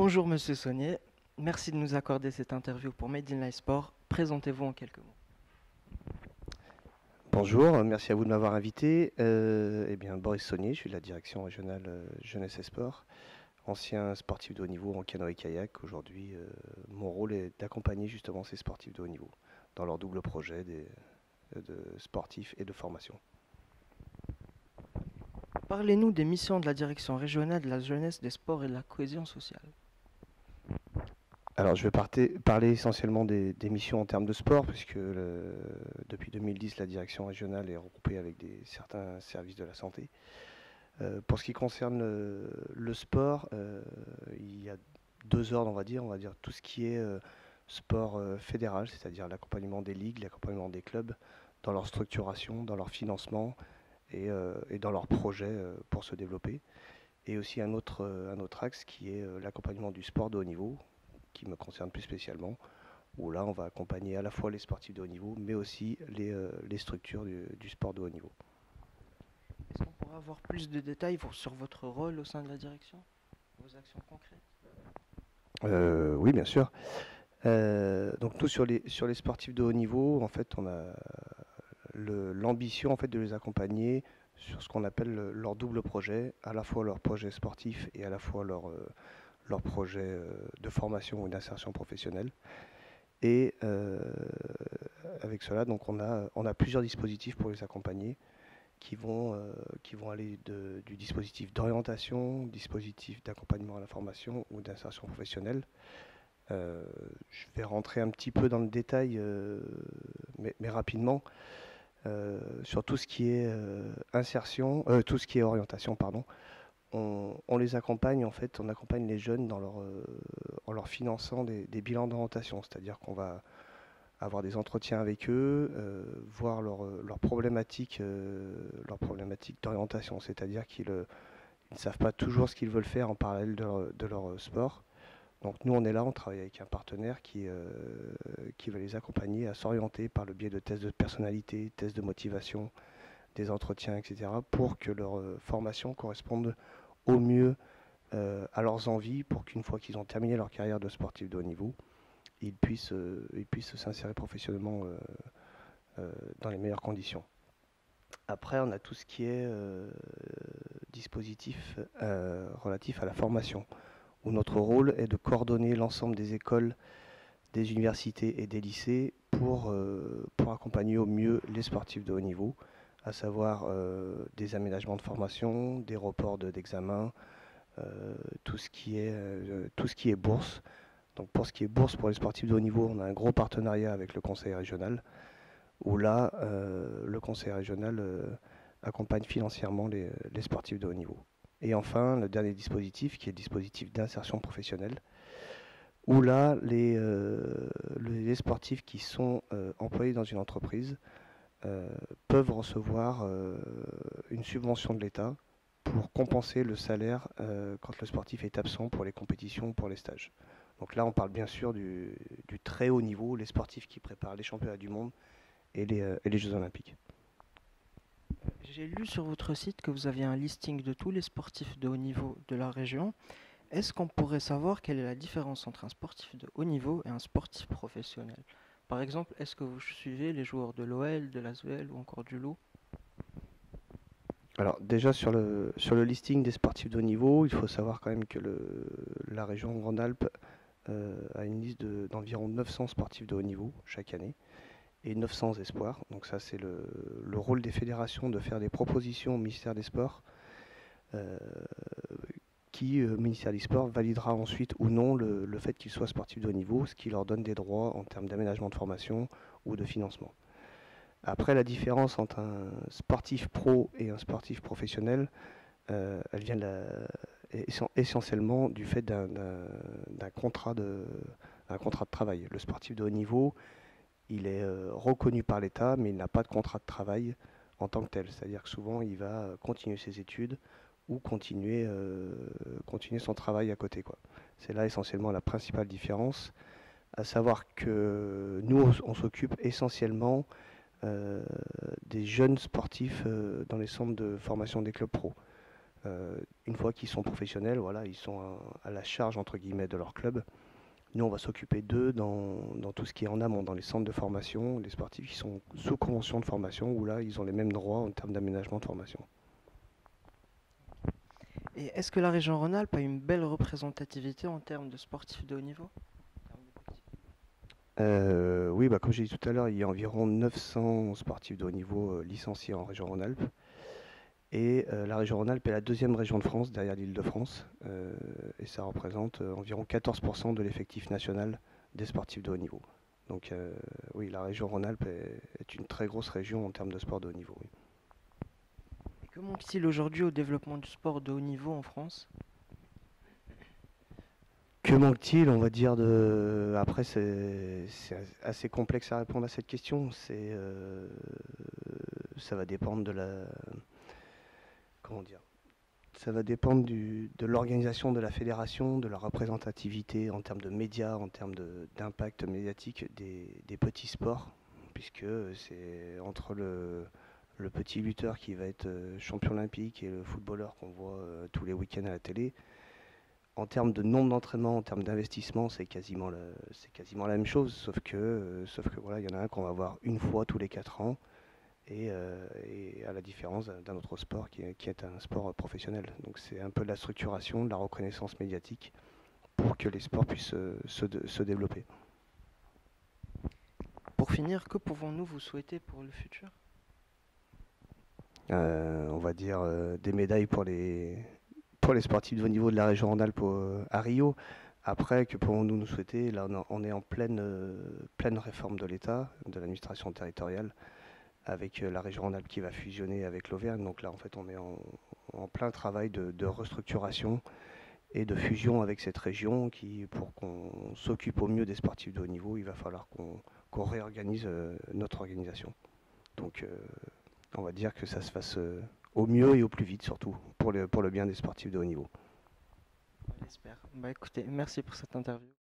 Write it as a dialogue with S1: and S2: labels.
S1: Bonjour Monsieur Saunier, merci de nous accorder cette interview pour Made in Life Sport. Présentez-vous en quelques mots.
S2: Bonjour, merci à vous de m'avoir invité. Boris Saunier, je suis de la direction régionale Jeunesse et Sport, ancien sportif de haut niveau en canoë et kayak. Aujourd'hui, mon rôle est d'accompagner justement ces sportifs de haut niveau dans leur double projet de sportifs et de formation.
S1: Parlez-nous des missions de la direction régionale de la jeunesse, des sports et de la cohésion sociale.
S2: Alors je vais parler essentiellement des missions en termes de sport, puisque depuis 2010, la direction régionale est regroupée avec certains services de la santé. Pour ce qui concerne le sport, il y a deux ordres, on va dire tout ce qui est sport fédéral, c'est-à-dire l'accompagnement des ligues, l'accompagnement des clubs dans leur structuration, dans leur financement et dans leurs projets pour se développer. Et aussi un autre axe qui est l'accompagnement du sport de haut niveau, qui me concerne plus spécialement, où là on va accompagner à la fois les sportifs de haut niveau, mais aussi les structures du sport de haut niveau.
S1: Est-ce qu'on pourra avoir plus de détails sur votre rôle au sein de la direction, vos actions concrètes?
S2: Oui, bien sûr. Donc nous sur les sportifs de haut niveau, en fait, on a l'ambition en fait de les accompagner sur ce qu'on appelle leur double projet, à la fois leur projet sportif et à la fois leur projet de formation ou d'insertion professionnelle. Et avec cela, donc on a plusieurs dispositifs pour les accompagner qui vont aller du dispositif d'orientation, dispositif d'accompagnement à la formation ou d'insertion professionnelle. Je vais rentrer un petit peu dans le détail, mais rapidement, sur tout ce qui est tout ce qui est orientation, pardon. On les accompagne, en fait, on accompagne les jeunes en leur finançant des bilans d'orientation, c'est-à-dire qu'on va avoir des entretiens avec eux, voir leurs problématiques d'orientation, c'est-à-dire qu'ils ne savent pas toujours ce qu'ils veulent faire en parallèle de leur sport. Donc nous on est là, on travaille avec un partenaire qui va les accompagner à s'orienter par le biais de tests de personnalité, tests de motivation, des entretiens, etc. pour que leur formation corresponde au mieux à leurs envies, pour qu'une fois qu'ils ont terminé leur carrière de sportif de haut niveau, ils puissent s'insérer professionnellement dans les meilleures conditions. Après, on a tout ce qui est dispositif relatif à la formation, où notre rôle est de coordonner l'ensemble des écoles, des universités et des lycées pour accompagner au mieux les sportifs de haut niveau, à savoir des aménagements de formation, des reports d'examen, tout ce qui est bourse. Donc pour ce qui est bourse pour les sportifs de haut niveau, on a un gros partenariat avec le conseil régional, où là, le conseil régional accompagne financièrement les sportifs de haut niveau. Et enfin, le dernier dispositif, qui est le dispositif d'insertion professionnelle, où là, les sportifs qui sont employés dans une entreprise peuvent recevoir une subvention de l'État pour compenser le salaire quand le sportif est absent pour les compétitions, pour les stages. Donc là, on parle bien sûr du très haut niveau, les sportifs qui préparent les championnats du monde et les Jeux Olympiques.
S1: J'ai lu sur votre site que vous aviez un listing de tous les sportifs de haut niveau de la région. Est-ce qu'on pourrait savoir quelle est la différence entre un sportif de haut niveau et un sportif professionnel? Par exemple, est-ce que vous suivez les joueurs de l'OL, de l'ASVEL ou encore du Loup?
S2: Alors déjà sur le listing des sportifs de haut niveau, il faut savoir quand même que la région Rhône-Alpes a une liste d'environ 900 sportifs de haut niveau chaque année et 900 espoirs. Donc ça c'est le rôle des fédérations de faire des propositions au ministère des Sports ministère des Sports validera ensuite ou non le fait qu'ils soient sportifs de haut niveau, ce qui leur donne des droits en termes d'aménagement de formation ou de financement. Après, la différence entre un sportif pro et un sportif professionnel, elle vient essentiellement du fait d'un contrat de travail. Le sportif de haut niveau, il est reconnu par l'État, mais il n'a pas de contrat de travail en tant que tel. C'est-à-dire que souvent, il va continuer ses études ou continuer son travail à côté, quoi. C'est là essentiellement la principale différence, à savoir que nous, on s'occupe essentiellement des jeunes sportifs dans les centres de formation des clubs pro. Une fois qu'ils sont professionnels, voilà, ils sont à la charge entre guillemets de leur club. Nous, on va s'occuper d'eux dans tout ce qui est en amont, dans les centres de formation, les sportifs qui sont sous convention de formation, où là, ils ont les mêmes droits en termes d'aménagement de formation.
S1: Et est-ce que la région Rhône-Alpes a une belle représentativité en termes de sportifs de haut niveau?
S2: Oui, bah, comme j'ai dit tout à l'heure, il y a environ 900 sportifs de haut niveau licenciés en région Rhône-Alpes. Et la région Rhône-Alpes est la deuxième région de France, derrière l'Île-de-France. Et ça représente environ 14% de l'effectif national des sportifs de haut niveau. Donc oui, la région Rhône-Alpes est une très grosse région en termes de sport de haut niveau. Oui.
S1: Et que manque-t-il aujourd'hui au développement du sport de haut niveau en France?
S2: Que manque-t-il, on va dire de. Après, c'est assez complexe à répondre à cette question. Ça va dépendre de la. Comment dire? Ça va dépendre de l'organisation de la fédération, de la représentativité en termes de médias, en termes d'impact médiatique des petits sports, puisque c'est entre le petit lutteur qui va être champion olympique et le footballeur qu'on voit tous les week-ends à la télé. En termes de nombre d'entraînements, en termes d'investissement, c'est quasiment la même chose, sauf que voilà, il y en a un qu'on va voir une fois tous les 4 ans, et à la différence d'un autre sport qui est un sport professionnel. Donc c'est un peu de la structuration, de la reconnaissance médiatique pour que les sports puissent se développer.
S1: Pour finir, que pouvons-nous vous souhaiter pour le futur?
S2: On va dire des médailles pour les sportifs de haut niveau de la région Rhône-Alpes à Rio. Après, que pouvons-nous nous souhaiter? Là, on est en pleine réforme de l'État, de l'administration territoriale, avec la région Rhône-Alpes qui va fusionner avec l'Auvergne. Donc là, en fait, on est en plein travail de restructuration et de fusion avec cette région pour qu'on s'occupe au mieux des sportifs de haut niveau, il va falloir qu'on réorganise notre organisation. Donc, on va dire que ça se fasse au mieux et au plus vite, surtout, pour le bien des sportifs de haut niveau.
S1: On l'espère. Bah écoutez, merci pour cette interview.